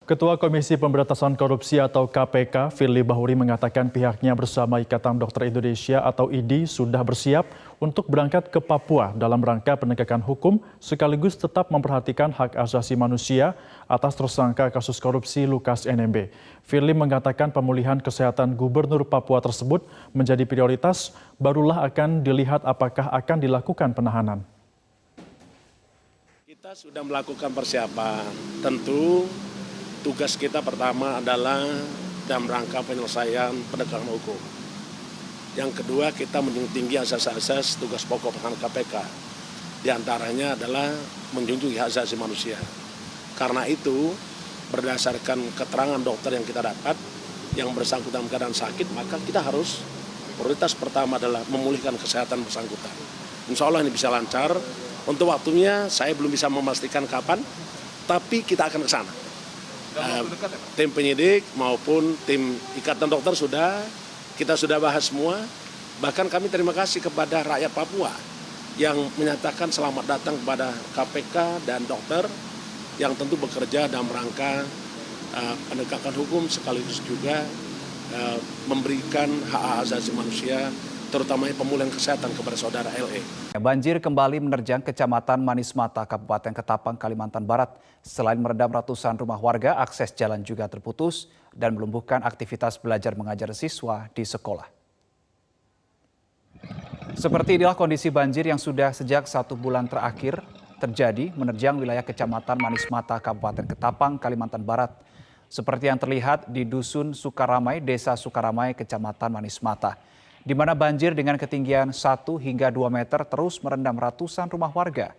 Ketua Komisi Pemberantasan Korupsi atau KPK, Firly Bahuri mengatakan pihaknya bersama Ikatan Dokter Indonesia atau IDI sudah bersiap untuk berangkat ke Papua dalam rangka penegakan hukum sekaligus tetap memperhatikan hak asasi manusia atas tersangka kasus korupsi Lukas NMB. Firly mengatakan pemulihan kesehatan Gubernur Papua tersebut menjadi prioritas, barulah akan dilihat apakah akan dilakukan penahanan. Kita sudah melakukan persiapan, tentu tugas kita pertama adalah dalam rangka penyelesaian penegakan hukum. Yang kedua, kita menjunjung tinggi asas-asas tugas pokok KPK. Di antaranya adalah menjunjung hak asasi manusia. Karena itu, berdasarkan keterangan dokter yang kita dapat, yang bersangkutan dalam keadaan sakit, maka kita harus prioritas pertama adalah memulihkan kesehatan bersangkutan. Insya Allah ini bisa lancar. Untuk waktunya saya belum bisa memastikan kapan, tapi kita akan ke sana. Tim penyidik maupun tim Ikatan Dokter kita sudah bahas semua. Bahkan kami terima kasih kepada rakyat Papua yang menyatakan selamat datang kepada KPK dan dokter yang tentu bekerja dalam rangka penegakan hukum sekaligus juga memberikan hak asasi manusia, terutama pemulihan kesehatan kepada saudara LE. Banjir kembali menerjang Kecamatan Manis Mata, Kabupaten Ketapang, Kalimantan Barat. Selain merendam ratusan rumah warga, akses jalan juga terputus dan melumpuhkan aktivitas belajar mengajar siswa di sekolah. Seperti inilah kondisi banjir yang sudah sejak 1 bulan terakhir terjadi menerjang wilayah Kecamatan Manis Mata, Kabupaten Ketapang, Kalimantan Barat. Seperti yang terlihat di Dusun Sukaramai, Desa Sukaramai, Kecamatan Manis Mata, di mana banjir dengan ketinggian 1 hingga 2 meter terus merendam ratusan rumah warga.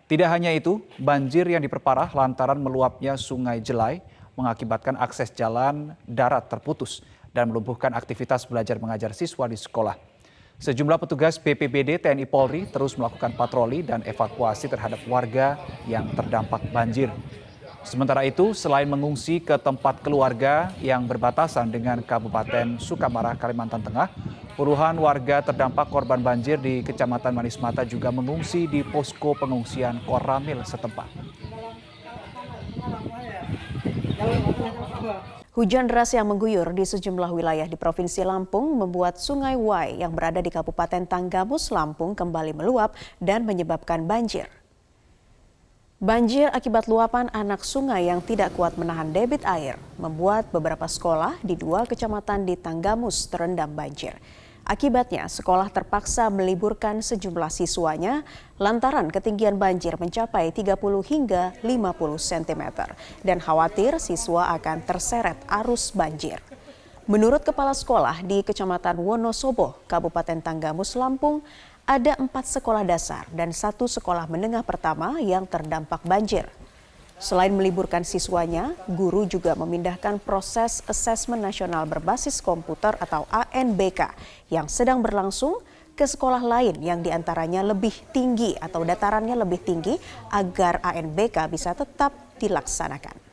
Tidak hanya itu, banjir yang diperparah lantaran meluapnya Sungai Jelai mengakibatkan akses jalan darat terputus dan melumpuhkan aktivitas belajar mengajar siswa di sekolah. Sejumlah petugas BPBD TNI Polri terus melakukan patroli dan evakuasi terhadap warga yang terdampak banjir. Sementara itu, selain mengungsi ke tempat keluarga yang berbatasan dengan Kabupaten Sukamara, Kalimantan Tengah, puluhan warga terdampak korban banjir di Kecamatan Manis Mata juga mengungsi di posko pengungsian Koramil setempat. Hujan deras yang mengguyur di sejumlah wilayah di Provinsi Lampung membuat Sungai Wai yang berada di Kabupaten Tanggamus, Lampung kembali meluap dan menyebabkan banjir. Banjir akibat luapan anak sungai yang tidak kuat menahan debit air membuat beberapa sekolah di 2 kecamatan di Tanggamus terendam banjir. Akibatnya, sekolah terpaksa meliburkan sejumlah siswanya lantaran ketinggian banjir mencapai 30 hingga 50 cm dan khawatir siswa akan terseret arus banjir. Menurut Kepala Sekolah di Kecamatan Wonosobo, Kabupaten Tanggamus, Lampung, ada 4 sekolah dasar dan 1 sekolah menengah pertama yang terdampak banjir. Selain meliburkan siswanya, guru juga memindahkan proses asesmen nasional berbasis komputer atau ANBK yang sedang berlangsung ke sekolah lain yang diantaranya lebih tinggi atau datarannya lebih tinggi agar ANBK bisa tetap dilaksanakan.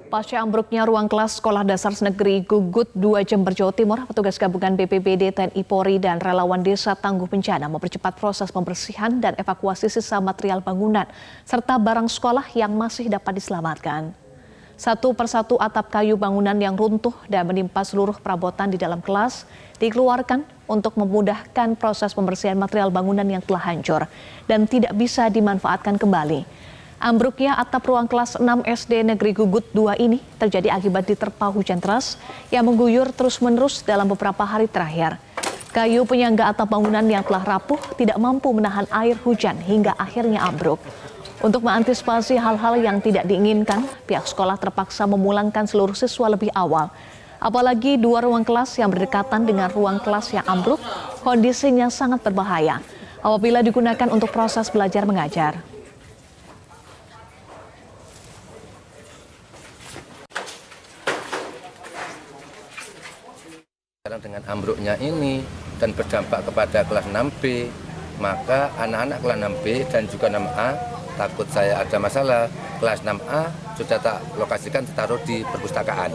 Pasca ambruknya ruang kelas Sekolah Dasar Negeri Gugut 2 Jember, Jawa Timur, petugas gabungan BPBD, TNI Polri, dan relawan Desa Tangguh Bencana mempercepat proses pembersihan dan evakuasi sisa material bangunan serta barang sekolah yang masih dapat diselamatkan. Satu persatu atap kayu bangunan yang runtuh dan menimpa seluruh perabotan di dalam kelas dikeluarkan untuk memudahkan proses pembersihan material bangunan yang telah hancur dan tidak bisa dimanfaatkan kembali. Ambruknya atap ruang kelas 6 SD Negeri Gugut 2 ini terjadi akibat diterpa hujan deras yang mengguyur terus-menerus dalam beberapa hari terakhir. Kayu penyangga atap bangunan yang telah rapuh tidak mampu menahan air hujan hingga akhirnya ambruk. Untuk mengantisipasi hal-hal yang tidak diinginkan, pihak sekolah terpaksa memulangkan seluruh siswa lebih awal. Apalagi 2 ruang kelas yang berdekatan dengan ruang kelas yang ambruk, kondisinya sangat berbahaya apabila digunakan untuk proses belajar mengajar. Dengan ambruknya ini dan berdampak kepada kelas 6B, maka anak-anak kelas 6B dan juga 6A takut saya ada masalah. Kelas 6A sudah tak lokasikan taruh di perpustakaan.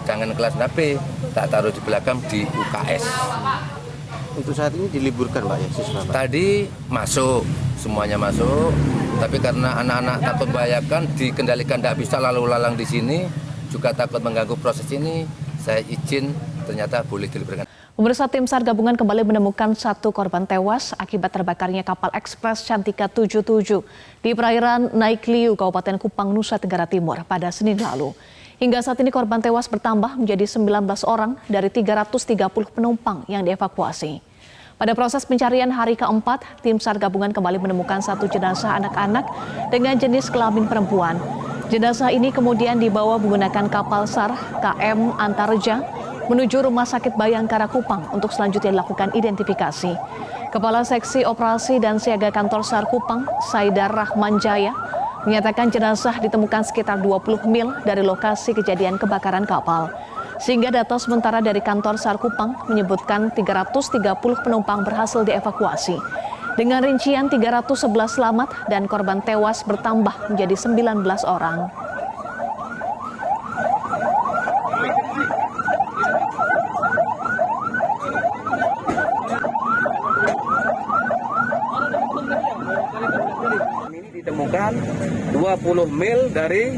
Jangan kelas 6B tak taruh di belakang di UKS. untuk saat ini diliburkan Pak ya siswa Pak? Tadi masuk, semuanya masuk, tapi karena anak-anak takut membahayakan, dikendalikan tidak bisa lalu lalang di sini, juga takut mengganggu proses ini, saya izin ternyata boleh diliburkan. Pemirsa, tim SAR gabungan kembali menemukan 1 korban tewas akibat terbakarnya kapal ekspres Cantika 77 di perairan Naikliu, Kabupaten Kupang, Nusa Tenggara Timur pada Senin lalu. Hingga saat ini korban tewas bertambah menjadi 19 orang dari 330 penumpang yang dievakuasi. Pada proses pencarian hari keempat, tim SAR gabungan kembali menemukan 1 jenazah anak-anak dengan jenis kelamin perempuan. Jenazah ini kemudian dibawa menggunakan kapal SAR KM Antareja menuju Rumah Sakit Bayangkara Kupang untuk selanjutnya dilakukan identifikasi. Kepala Seksi Operasi dan Siaga Kantor SAR Kupang, Saidar Rahman Jaya, menyatakan jenazah ditemukan sekitar 20 mil dari lokasi kejadian kebakaran kapal. Sehingga data sementara dari kantor SAR Kupang menyebutkan 330 penumpang berhasil dievakuasi. Dengan rincian 311 selamat dan korban tewas bertambah menjadi 19 orang. Ini ditemukan 20 mil dari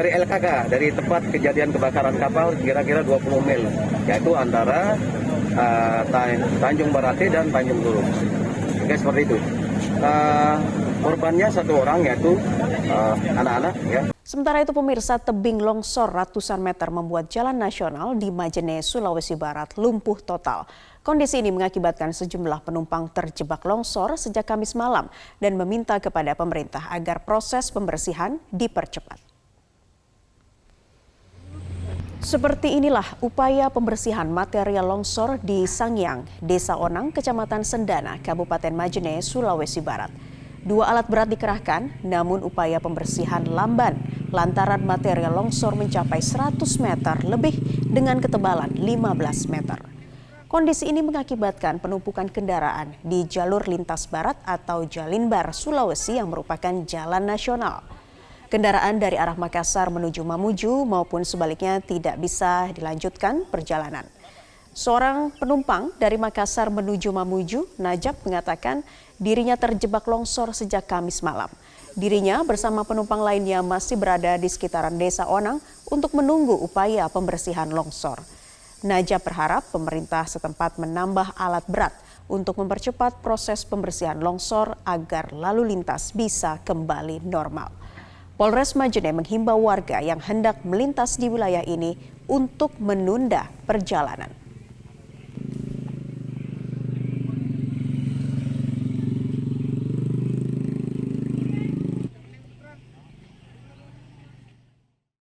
LKK, dari tempat kejadian kebakaran kapal, kira-kira 20 mil, yaitu antara Tanjung Barate dan Tanjung Lurus. Oke, seperti itu. Korbannya 1 orang, yaitu anak-anak. Ya. Sementara itu pemirsa, tebing longsor ratusan meter membuat jalan nasional di Majene, Sulawesi Barat lumpuh total. Kondisi ini mengakibatkan sejumlah penumpang terjebak longsor sejak Kamis malam dan meminta kepada pemerintah agar proses pembersihan dipercepat. Seperti inilah upaya pembersihan material longsor di Sangyang, Desa Onang, Kecamatan Sendana, Kabupaten Majene, Sulawesi Barat. 2 alat berat dikerahkan, namun upaya pembersihan lamban lantaran material longsor mencapai 100 meter lebih dengan ketebalan 15 meter. Kondisi ini mengakibatkan penumpukan kendaraan di jalur lintas barat atau Jalinbar, Sulawesi yang merupakan jalan nasional. Kendaraan dari arah Makassar menuju Mamuju maupun sebaliknya tidak bisa dilanjutkan perjalanan. Seorang penumpang dari Makassar menuju Mamuju, Najab, mengatakan dirinya terjebak longsor sejak Kamis malam. Dirinya bersama penumpang lainnya masih berada di sekitaran Desa Onang untuk menunggu upaya pembersihan longsor. Najab berharap pemerintah setempat menambah alat berat untuk mempercepat proses pembersihan longsor agar lalu lintas bisa kembali normal. Polres Majene menghimbau warga yang hendak melintas di wilayah ini untuk menunda perjalanan.